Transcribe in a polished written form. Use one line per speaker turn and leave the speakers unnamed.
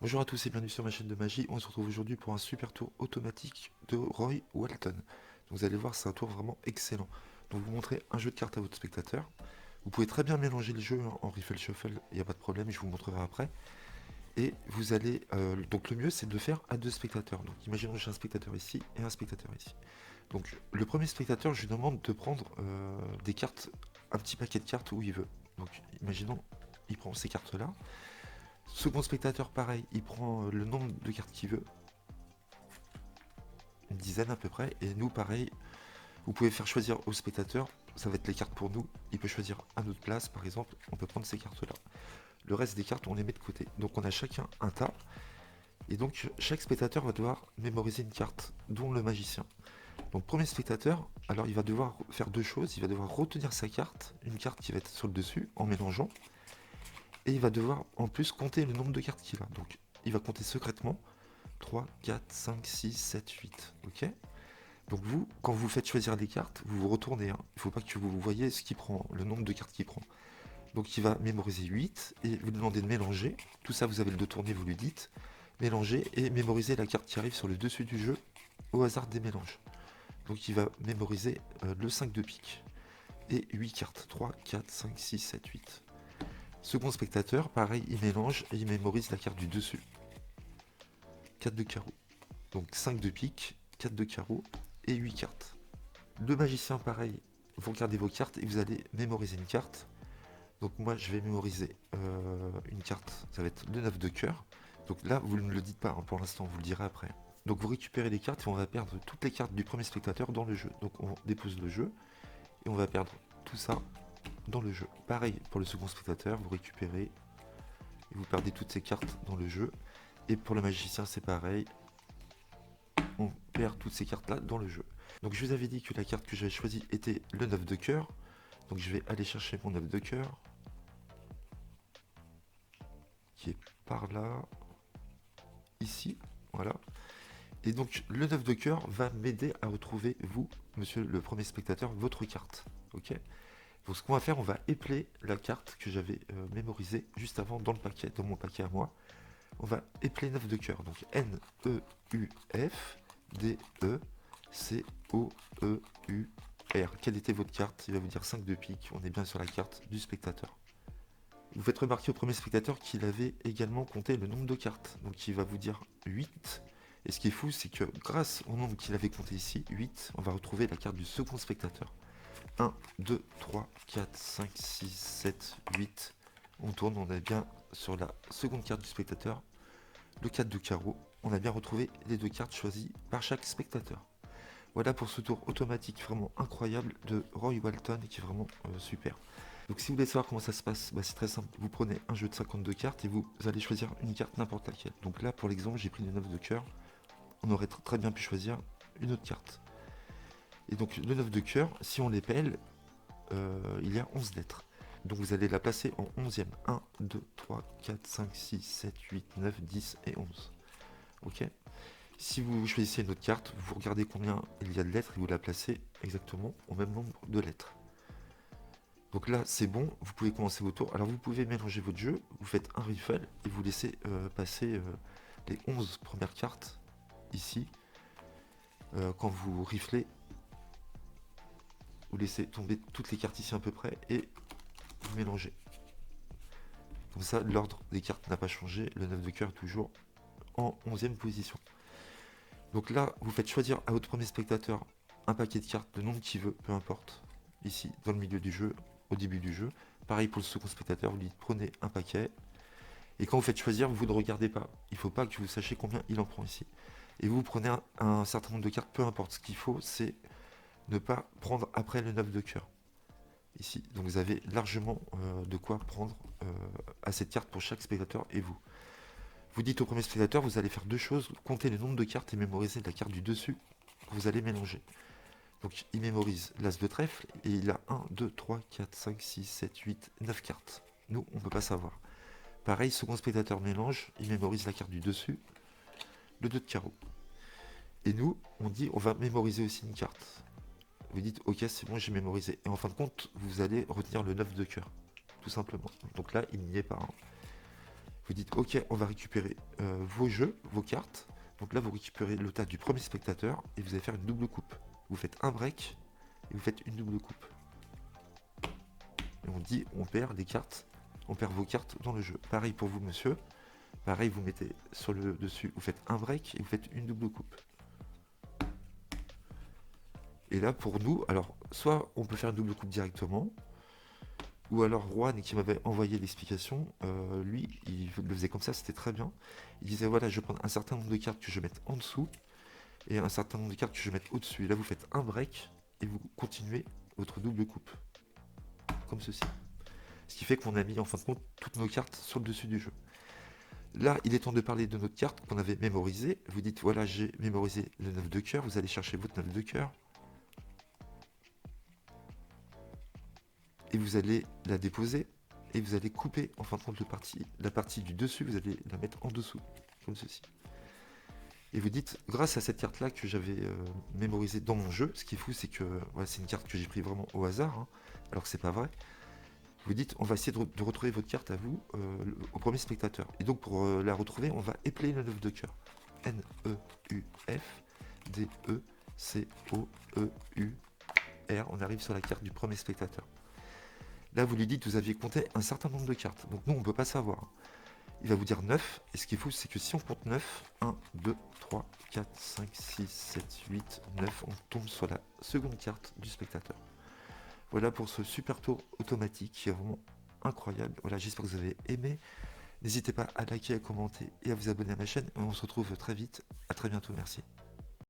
Bonjour à tous et bienvenue sur ma chaîne de magie. On se retrouve aujourd'hui pour un super tour automatique de Roy Walton. Donc vous allez voir, c'est un tour vraiment excellent. Donc vous montrez un jeu de cartes à votre spectateur. Vous pouvez très bien mélanger le jeu en riffle shuffle, il n'y a pas de problème, je vous montrerai après. Et vous allez, donc le mieux c'est de le faire à deux spectateurs. Donc imaginons que j'ai un spectateur ici et un spectateur ici. Donc le premier spectateur, je lui demande de prendre des cartes, un petit paquet de cartes où il veut. Donc imaginons, il prend ces cartes là. Second spectateur, pareil, il prend le nombre de cartes qu'il veut, une dizaine à peu près, et nous, pareil, vous pouvez faire choisir au spectateur, ça va être les cartes pour nous, il peut choisir à notre place, par exemple, on peut prendre ces cartes-là. Le reste des cartes, on les met de côté. Donc on a chacun un tas, et donc chaque spectateur va devoir mémoriser une carte, dont le magicien. Donc premier spectateur, alors il va devoir faire deux choses, il va devoir retenir sa carte, une carte qui va être sur le dessus, en mélangeant, et il va devoir en plus compter le nombre de cartes qu'il a. Donc il va compter secrètement 3, 4, 5, 6, 7, 8. Ok. Donc vous, quand vous faites choisir les cartes, vous vous retournez. Hein. Il ne faut pas que vous voyez ce qu'il prend, le nombre de cartes qu'il prend. Donc il va mémoriser 8 et vous demandez de mélanger. Tout ça, vous avez le dos tourné, vous lui dites. Mélanger et mémoriser la carte qui arrive sur le dessus du jeu au hasard des mélanges. Donc il va mémoriser le 5 de pique et 8 cartes. 3, 4, 5, 6, 7, 8. Second spectateur, pareil, il mélange et il mémorise la carte du dessus. 4 de carreau. Donc 5 de pique, 4 de carreau et 8 cartes. Le magicien, pareil, vous regardez vos cartes et vous allez mémoriser une carte. Donc moi, je vais mémoriser une carte, ça va être le 9 de cœur. Donc là, vous ne le dites pas hein, pour l'instant, vous le direz après. Donc vous récupérez les cartes et on va perdre toutes les cartes du premier spectateur dans le jeu. Donc on dépose le jeu et on va perdre tout ça dans le jeu. Pareil pour le second spectateur, vous récupérez et vous perdez toutes ces cartes dans le jeu. Et pour le magicien, c'est pareil, on perd toutes ces cartes là dans le jeu. Donc je vous avais dit que la carte que j'avais choisie était le 9 de cœur. Donc je vais aller chercher mon 9 de cœur. Qui est par là. Ici. Voilà. Et donc le 9 de cœur va m'aider à retrouver, vous, monsieur le premier spectateur, votre carte. Ok. Donc ce qu'on va faire, on va épeler la carte que j'avais mémorisée juste avant dans le paquet, dans mon paquet à moi. On va épeler 9 de cœur. Donc N-E-U-F D-E-C-O-E-U-R. Quelle était votre carte? Il va vous dire 5 de pique. On est bien sur la carte du spectateur. Vous faites remarquer au premier spectateur qu'il avait également compté le nombre de cartes. Donc il va vous dire 8. Et ce qui est fou, c'est que grâce au nombre qu'il avait compté ici, 8, on va retrouver la carte du second spectateur. 1, 2, 3, 4, 5, 6, 7, 8. On tourne, on est bien sur la seconde carte du spectateur. Le 4 de carreau, on a bien retrouvé les deux cartes choisies par chaque spectateur. Voilà pour ce tour automatique vraiment incroyable de Roy Walton qui est vraiment super. Donc si vous voulez savoir comment ça se passe, c'est très simple. Vous prenez un jeu de 52 cartes et vous allez choisir une carte n'importe laquelle. Donc là pour l'exemple j'ai pris le 9 de cœur. On aurait très bien pu choisir une autre carte. Et donc le 9 de cœur, si on l'épelle, il y a 11 lettres. Donc vous allez la placer en 11e. 1, 2, 3, 4, 5, 6, 7, 8, 9, 10 et 11. Ok. Si vous choisissez une autre carte, vous regardez combien il y a de lettres et vous la placez exactement au même nombre de lettres. Donc là, c'est bon, vous pouvez commencer votre tour. Alors vous pouvez mélanger votre jeu, vous faites un riffle et vous laissez passer les 11 premières cartes ici. Quand vous riflez, vous laissez tomber toutes les cartes ici à peu près et vous mélangez. Comme ça, l'ordre des cartes n'a pas changé, le 9 de cœur est toujours en 11e position. Donc là, vous faites choisir à votre premier spectateur un paquet de cartes, le nombre qu'il veut, peu importe, ici, dans le milieu du jeu, au début du jeu. Pareil pour le second spectateur, vous lui dites prenez un paquet. Et quand vous faites choisir, vous ne regardez pas. Il ne faut pas que vous sachiez combien il en prend ici. Et vous prenez un certain nombre de cartes, peu importe. Ce qu'il faut, c'est ne pas prendre après le 9 de cœur. Ici. Donc vous avez largement de quoi prendre à cette carte pour chaque spectateur et vous. Vous dites au premier spectateur, vous allez faire deux choses, compter le nombre de cartes et mémoriser la carte du dessus que vous allez mélanger. Donc il mémorise l'as de trèfle et il a 1, 2, 3, 4, 5, 6, 7, 8, 9 cartes. Nous, on ne peut pas savoir. Pareil, second spectateur mélange, il mémorise la carte du dessus, le 2 de carreau. Et nous, on dit, on va mémoriser aussi une carte. Vous dites, ok, c'est bon, j'ai mémorisé. Et en fin de compte, vous allez retenir le 9 de cœur, tout simplement. Donc là, il n'y est pas. Hein. Vous dites ok, on va récupérer vos jeux, vos cartes. Donc là vous récupérez le tas du premier spectateur et vous allez faire une double coupe. Vous faites un break et vous faites une double coupe. Et on dit on perd les cartes, on perd vos cartes dans le jeu. Pareil pour vous monsieur. Pareil, vous mettez sur le dessus, vous faites un break et vous faites une double coupe. Et là pour nous, alors soit on peut faire une double coupe directement, ou alors Juan qui m'avait envoyé l'explication, lui il le faisait comme ça, c'était très bien. Il disait voilà, je prends un certain nombre de cartes que je vais mettre en dessous et un certain nombre de cartes que je vais mettre au-dessus. Et là vous faites un break et vous continuez votre double coupe. Comme ceci. Ce qui fait qu'on a mis en fin de compte toutes nos cartes sur le dessus du jeu. Là, il est temps de parler de notre carte qu'on avait mémorisée. Vous dites, voilà, j'ai mémorisé le 9 de cœur. Vous allez chercher votre 9 de cœur. Et vous allez la déposer. Et vous allez couper, en fin de compte, la partie du dessus, vous allez la mettre en dessous. Comme ceci. Et vous dites, grâce à cette carte-là que j'avais mémorisée dans mon jeu, ce qui est fou, c'est que voilà, c'est une carte que j'ai pris vraiment au hasard, hein, alors que c'est pas vrai. Vous dites, on va essayer de retrouver votre carte à vous, au premier spectateur. Et donc, pour la retrouver, on va épeler le 9 de cœur. N-E-U-F-D-E-C-O-E-U-R. On arrive sur la carte du premier spectateur. Là, vous lui dites, vous aviez compté un certain nombre de cartes. Donc, nous, on ne peut pas savoir. Il va vous dire 9. Et ce qui est fou, c'est que si on compte 9, 1, 2, 3, 4, 5, 6, 7, 8, 9, on tombe sur la seconde carte du spectateur. Voilà pour ce super tour automatique qui est vraiment incroyable. Voilà, j'espère que vous avez aimé. N'hésitez pas à liker, à commenter et à vous abonner à ma chaîne. On se retrouve très vite. À très bientôt. Merci.